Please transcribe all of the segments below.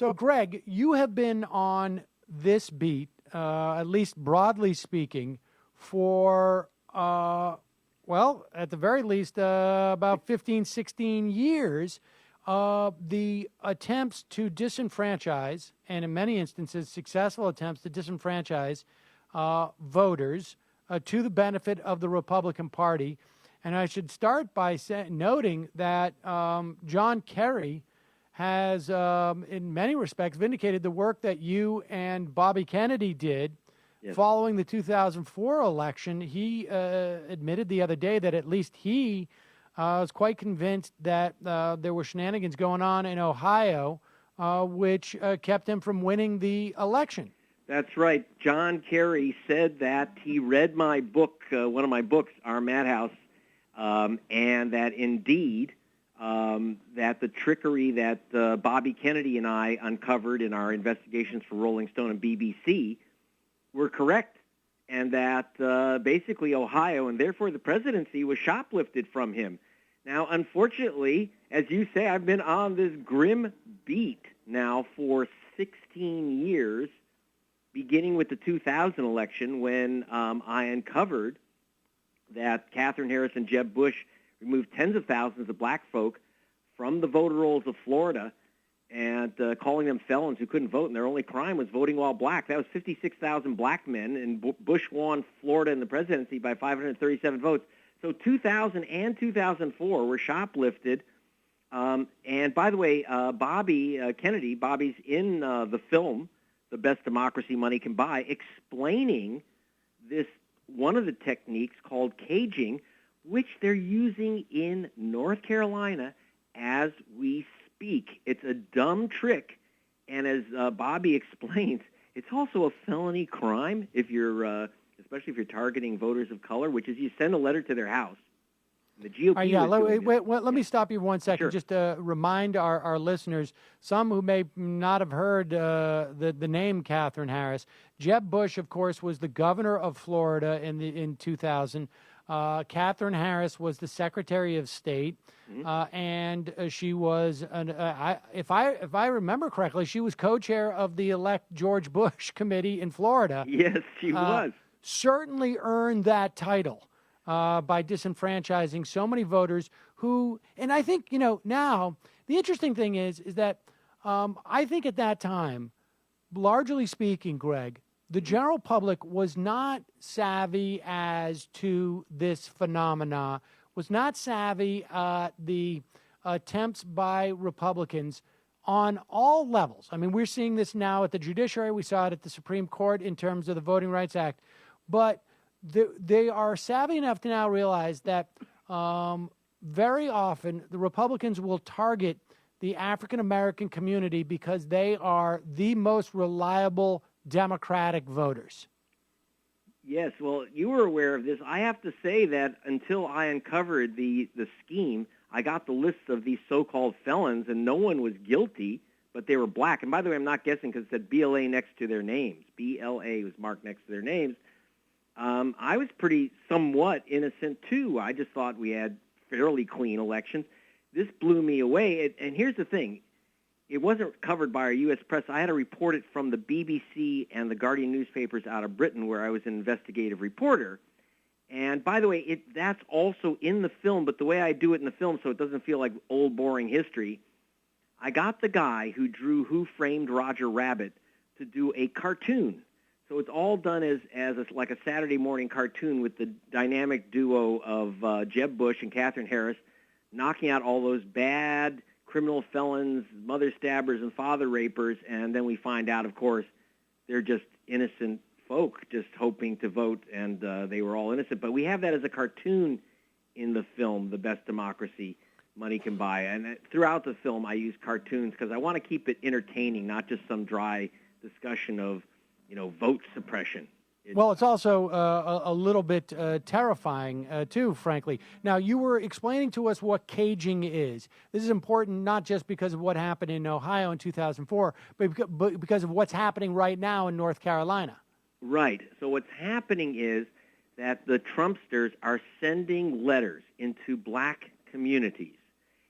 So, Greg, you have been on this beat, at least broadly speaking, for, at the very least, about 15, 16 years. The attempts to disenfranchise, and in many instances, successful attempts to disenfranchise voters to the benefit of the Republican Party. And I should start by noting that John Kerry has, in many respects, vindicated the work that you and Bobby Kennedy did following the 2004 election. He admitted the other day that at least he was quite convinced that there were shenanigans going on in Ohio, which kept him from winning the election. That's right. John Kerry said that he read my book, one of my books, Our Madhouse, and that indeed that the trickery that Bobby Kennedy and I uncovered in our investigations for Rolling Stone and BBC were correct, and that basically Ohio and therefore the presidency was shoplifted from him. Now, unfortunately, as you say, I've been on this grim beat now for 16 years, beginning with the 2000 election when I uncovered that Katherine Harris and Jeb Bush removed tens of thousands of black folk from the voter rolls of Florida and calling them felons who couldn't vote, and their only crime was voting while black. That was 56,000 black men, and Bush won Florida in the presidency by 537 votes. So 2000 and 2004 were shoplifted. And by the way, Bobby Kennedy, Bobby's in the film, The Best Democracy Money Can Buy, explaining this, one of the techniques called caging, which they're using in North Carolina as we speak. It's a dumb trick, and as Bobby explains, it's also a felony crime if you're, especially if you're targeting voters of color, which is you send a letter to their house. The GOP let me stop you 1 second. Sure. Just to remind our listeners, some who may not have heard the name Katherine Harris. Jeb Bush, of course, was the governor of Florida in 2000. Katherine Harris was the Secretary of State, and she was, if I remember correctly, she was co-chair of the Elect George Bush Committee in Florida. Yes, she was. Certainly earned that title by disenfranchising so many voters who, and I think, now the interesting thing is that I think at that time, largely speaking, Greg, the general public was not savvy as to this phenomena, was not savvy the attempts by Republicans on all levels. I mean, we're seeing this now at the judiciary. We saw it at the Supreme Court in terms of the Voting Rights Act. But they are savvy enough to now realize that very often the Republicans will target the African-American community because they are the most reliable Democratic voters. Yes, well, you were aware of this. I have to say that until I uncovered the scheme, I got the list of these so-called felons, and no one was guilty, but they were black. And by the way, I'm not guessing because it said BLA next to their names. BLA was marked next to their names. I was pretty somewhat innocent, too. I just thought we had fairly clean elections. This blew me away. And here's the thing. It wasn't covered by our U.S. press. I had to report it from the BBC and the Guardian newspapers out of Britain, where I was an investigative reporter. And by the way, that's also in the film, but the way I do it in the film so it doesn't feel like old, boring history, I got the guy who drew Who Framed Roger Rabbit to do a cartoon. So it's all done as like a Saturday morning cartoon with the dynamic duo of Jeb Bush and Katherine Harris knocking out all those bad criminal felons, mother stabbers, and father rapers, and then we find out, of course, they're just innocent folk just hoping to vote, and they were all innocent. But we have that as a cartoon in the film, The Best Democracy Money Can Buy. And throughout the film, I use cartoons because I want to keep it entertaining, not just some dry discussion of vote suppression. Well, it's also a little bit terrifying, too, frankly. Now, you were explaining to us what caging is. This is important not just because of what happened in Ohio in 2004, but because of what's happening right now in North Carolina. Right. So what's happening is that the Trumpsters are sending letters into black communities,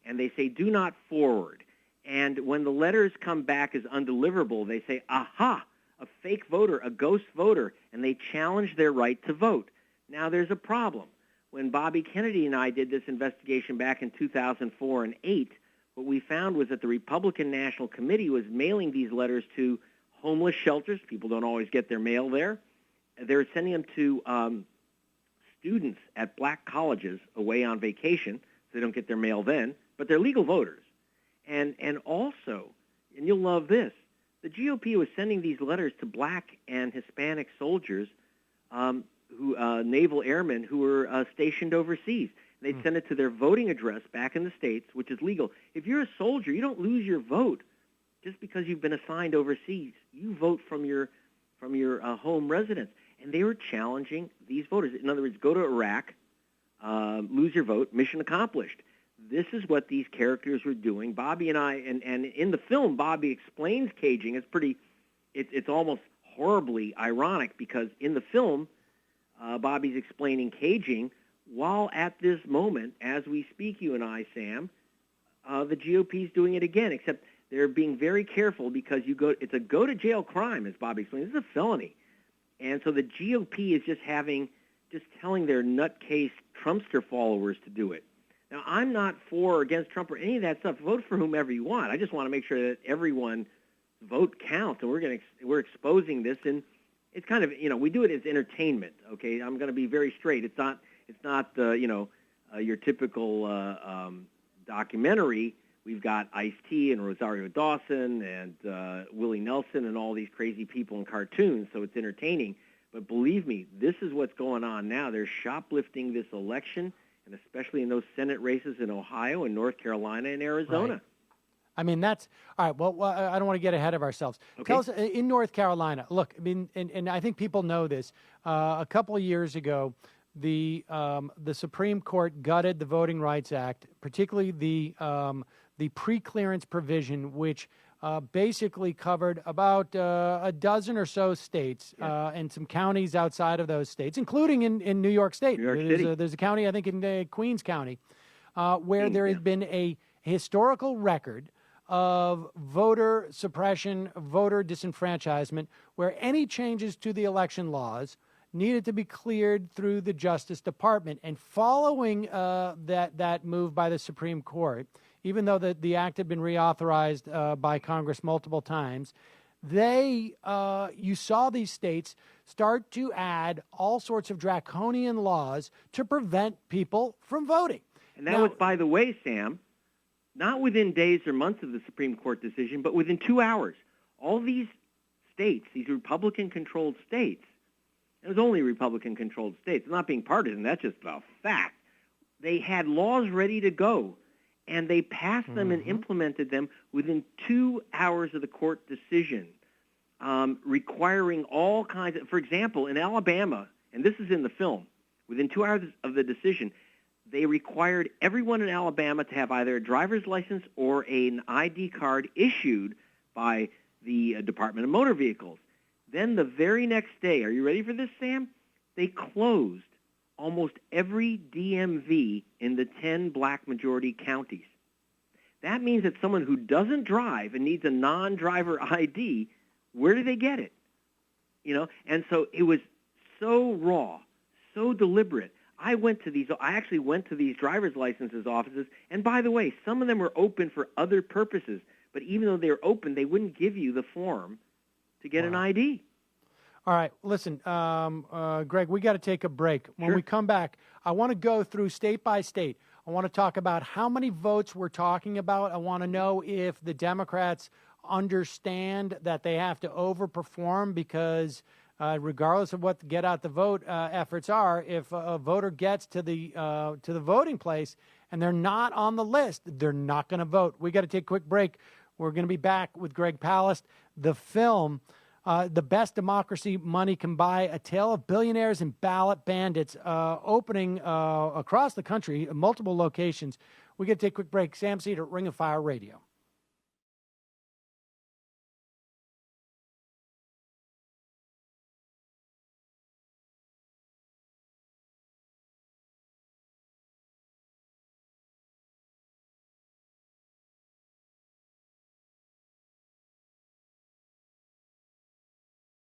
and they say, do not forward. And when the letters come back as undeliverable, they say, aha, a fake voter, a ghost voter, and they challenge their right to vote. Now, there's a problem. When Bobby Kennedy and I did this investigation back in 2004 and 8, what we found was that the Republican National Committee was mailing these letters to homeless shelters. People don't always get their mail there. They're sending them to students at black colleges away on vacation, so they don't get their mail then, but they're legal voters. And also, and you'll love this, the GOP was sending these letters to black and Hispanic soldiers, naval airmen who were stationed overseas. They'd send it to their voting address back in the States, which is legal. If you're a soldier, you don't lose your vote just because you've been assigned overseas. You vote from your home residence. And they were challenging these voters. In other words, go to Iraq, lose your vote, mission accomplished. This is what these characters were doing. Bobby and I, and in the film, Bobby explains caging. It's almost horribly ironic because in the film, Bobby's explaining caging while at this moment, as we speak, you and I, Sam, the GOP's doing it again, except they're being very careful because it's a go-to-jail crime, as Bobby explains. This is a felony. And so the GOP is just telling their nutcase Trumpster followers to do it. Now, I'm not for or against Trump or any of that stuff. Vote for whomever you want. I just want to make sure that everyone's vote counts, and we're exposing this, and it's kind of, we do it as entertainment. Okay, I'm going to be very straight. It's not your typical documentary. We've got Ice-T and Rosario Dawson and Willie Nelson and all these crazy people in cartoons, so it's entertaining. But believe me, this is what's going on now. They're shoplifting this election, and especially in those Senate races in Ohio and North Carolina and Arizona. Right. I mean, that's all right. Well, I don't want to get ahead of ourselves. Okay. Tell us, in North Carolina, look, I mean, and I think people know this. A couple of years ago, the Supreme Court gutted the Voting Rights Act, particularly the pre-clearance provision, which basically covered about a dozen or so states and some counties outside of those states, including in New York State. New York City. There's a county, I think, in Queens County, where there has been a historical record of voter suppression, voter disenfranchisement, where any changes to the election laws needed to be cleared through the Justice Department. And following that move by the Supreme Court, even though the act had been reauthorized by Congress multiple times, you saw these states start to add all sorts of draconian laws to prevent people from voting. And that was, by the way, Sam, not within days or months of the Supreme Court decision, but within 2 hours. All these states, these Republican-controlled states, it was only Republican-controlled states, not being partisan, that's just a fact. They had laws ready to go, and they passed them and implemented them within 2 hours of the court decision, requiring all kinds of, for example, in Alabama, and this is in the film, within 2 hours of the decision, they required everyone in Alabama to have either a driver's license or an ID card issued by the Department of Motor Vehicles. Then the very next day, are you ready for this, Sam? They closed almost every DMV in the 10 black majority counties. That means that someone who doesn't drive and needs a non-driver ID, where do they get it? And so it was so raw, so deliberate. I actually went to these driver's licenses offices, and by the way, some of them were open for other purposes, but even though they were open, they wouldn't give you the form to get an ID. All right, listen, Greg, we got to take a break. When we come back, I want to go through state by state. I want to talk about how many votes we're talking about. I want to know if the Democrats understand that they have to overperform because regardless of what the get out the vote efforts are, if a voter gets to the voting place and they're not on the list, they're not going to vote. We got to take a quick break. We're going to be back with Greg Palast. The film, The Best Democracy Money Can Buy, A Tale of Billionaires and Ballot Bandits, opening across the country, multiple locations. We got to take a quick break. Sam Seder, Ring of Fire Radio.